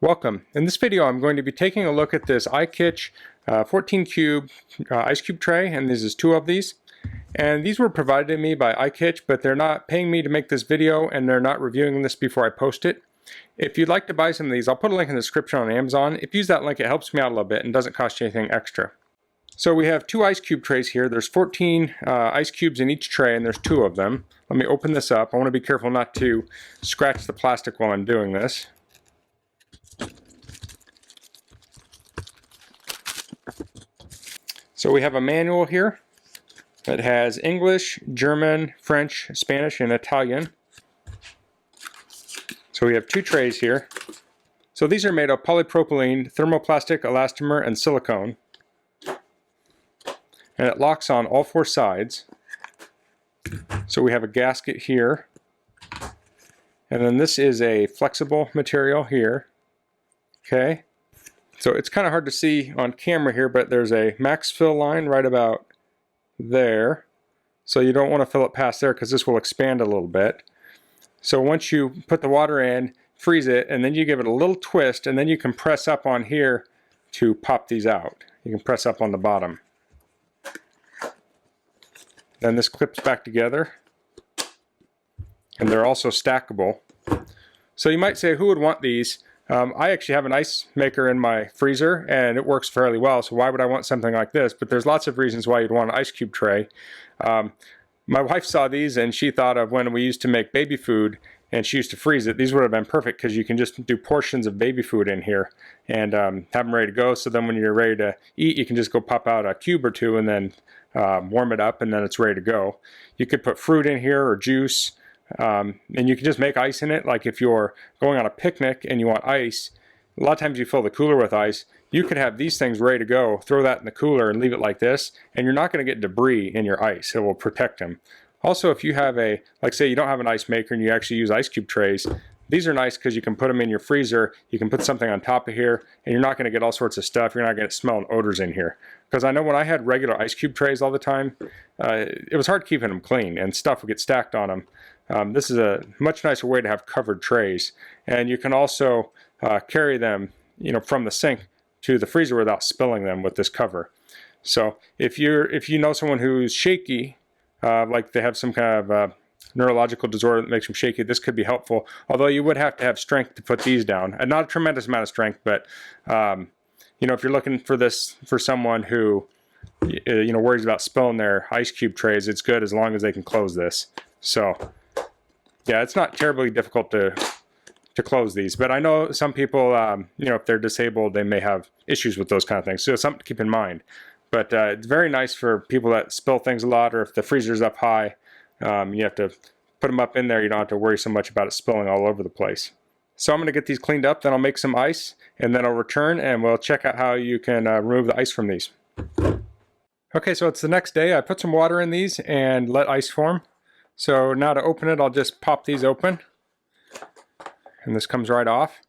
Welcome. In this video I'm going to be taking a look at this IKICH 14 cube ice cube tray, and this is two of these. And these were provided to me by IKICH, but they're not paying me to make this video and they're not reviewing this before I post it. If you'd like to buy some of these, I'll put a link in the description on Amazon. If you use that link, it helps me out a little bit and doesn't cost you anything extra. So we have two ice cube trays here. There's 14 ice cubes in each tray and there's two of them. Let me open this up. I want to be careful not to scratch the plastic while I'm doing this. So we have a manual here that has English, German, French, Spanish, and Italian. So we have two trays here. So these are made of polypropylene, thermoplastic, elastomer, and silicone. And it locks on all four sides. So we have a gasket here. And then this is a flexible material here. Okay. So it's kind of hard to see on camera here, but there's a max fill line right about there. So you don't want to fill it past there because this will expand a little bit. So once you put the water in, freeze it, and then you give it a little twist, and then you can press up on here to pop these out. You can press up on the bottom. Then this clips back together. And they're also stackable. So you might say, who would want these? I actually have an ice maker in my freezer and it works fairly well, so why would I want something like this? But there's lots of reasons why you'd want an ice cube tray. My wife saw these and she thought of when we used to make baby food and she used to freeze it. These would have been perfect because you can just do portions of baby food in here and have them ready to go, so then when you're ready to eat you can just go pop out a cube or two and then warm it up and then it's ready to go. You could put fruit in here or juice. And you can just make ice in it. Like if you're going on a picnic and you want ice, a lot of times you fill the cooler with ice. You could have these things ready to go, throw that in the cooler and leave it like this, and you're not going to get debris in your ice. It will protect them. Also, if you have like say you don't have an ice maker and you actually use ice cube trays, these are nice because you can put them in your freezer, you can put something on top of here, and you're not going to get all sorts of stuff. You're not going to smell and odors in here. Because I know when I had regular ice cube trays all the time, it was hard keeping them clean and stuff would get stacked on them. This is a much nicer way to have covered trays, and you can also carry them, from the sink to the freezer without spilling them with this cover. So if you know someone who's shaky, like they have some kind of neurological disorder that makes them shaky, this could be helpful. Although you would have to have strength to put these down, and not a tremendous amount of strength, but if you're looking for this for someone who worries about spilling their ice cube trays, it's good as long as they can close this. So yeah, it's not terribly difficult to close these, but I know some people, if they're disabled, they may have issues with those kind of things. So it's something to keep in mind. But it's very nice for people that spill things a lot, or if the freezer's up high, you have to put them up in there. You don't have to worry so much about it spilling all over the place. So I'm going to get these cleaned up, then I'll make some ice, and then I'll return and we'll check out how you can remove the ice from these. Okay, so it's the next day. I put some water in these and let ice form. So now to open it, I'll just pop these open. And this comes right off.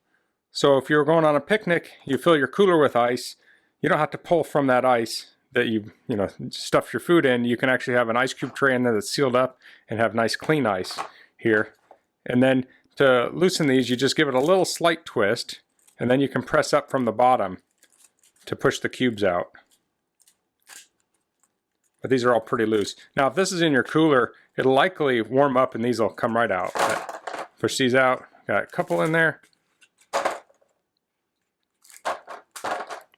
So if you're going on a picnic, you fill your cooler with ice, you don't have to pull from that ice that you stuffed your food in. You can actually have an ice cube tray in there that's sealed up and have nice clean ice here. And then to loosen these, you just give it a little slight twist, and then you can press up from the bottom to push the cubes out. But these are all pretty loose. Now if this is in your cooler, it'll likely warm up and these will come right out. But push these out, got a couple in there.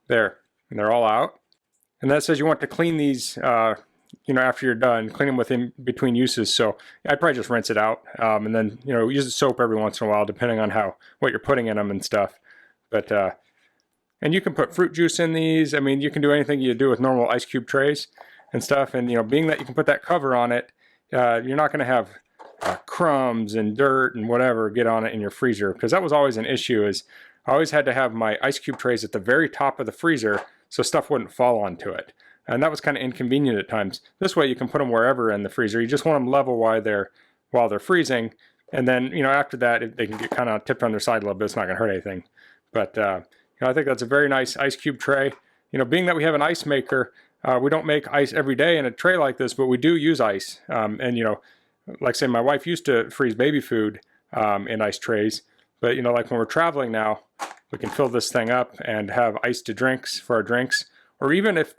There, and they're all out. And that says you want to clean these, after you're done, clean them within between uses. So I'd probably just rinse it out, and then use the soap every once in a while, depending on what you're putting in them and stuff. But and you can put fruit juice in these. I mean, you can do anything you do with normal ice cube trays and stuff. And being that you can put that cover on it, you're not going to have crumbs and dirt and whatever get on it in your freezer, because that was always an issue. Is I always had to have my ice cube trays at the very top of the freezer so stuff wouldn't fall onto it, and that was kind of inconvenient at times. This way you can put them wherever in the freezer. You just want them level while they're freezing, and then after that, if they can get kind of tipped on their side a little bit, it's not going to hurt anything. But I think that's a very nice ice cube tray. Being that we have an ice maker, we don't make ice every day in a tray like this, but we do use ice. And like I say, my wife used to freeze baby food in ice trays. But you know, like when we're traveling now, we can fill this thing up and have iced drinks for our drinks. Or even if,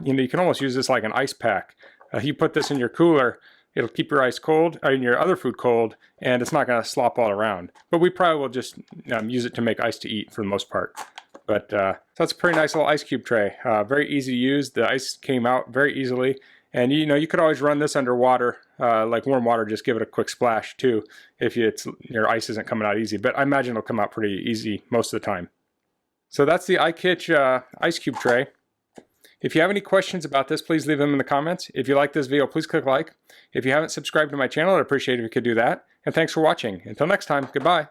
you know, you can almost use this like an ice pack. You put this in your cooler, it'll keep your ice cold, or your other food cold, and it's not going to slop all around. But we probably will just use it to make ice to eat for the most part. But so that's a pretty nice little ice cube tray. Very easy to use. The ice came out very easily. And you know, you could always run this under water, like warm water, just give it a quick splash too, if your ice isn't coming out easy. But I imagine it'll come out pretty easy most of the time. So that's the IKICH ice cube tray. If you have any questions about this, please leave them in the comments. If you like this video, please click like. If you haven't subscribed to my channel, I'd appreciate it if you could do that. And thanks for watching. Until next time, goodbye.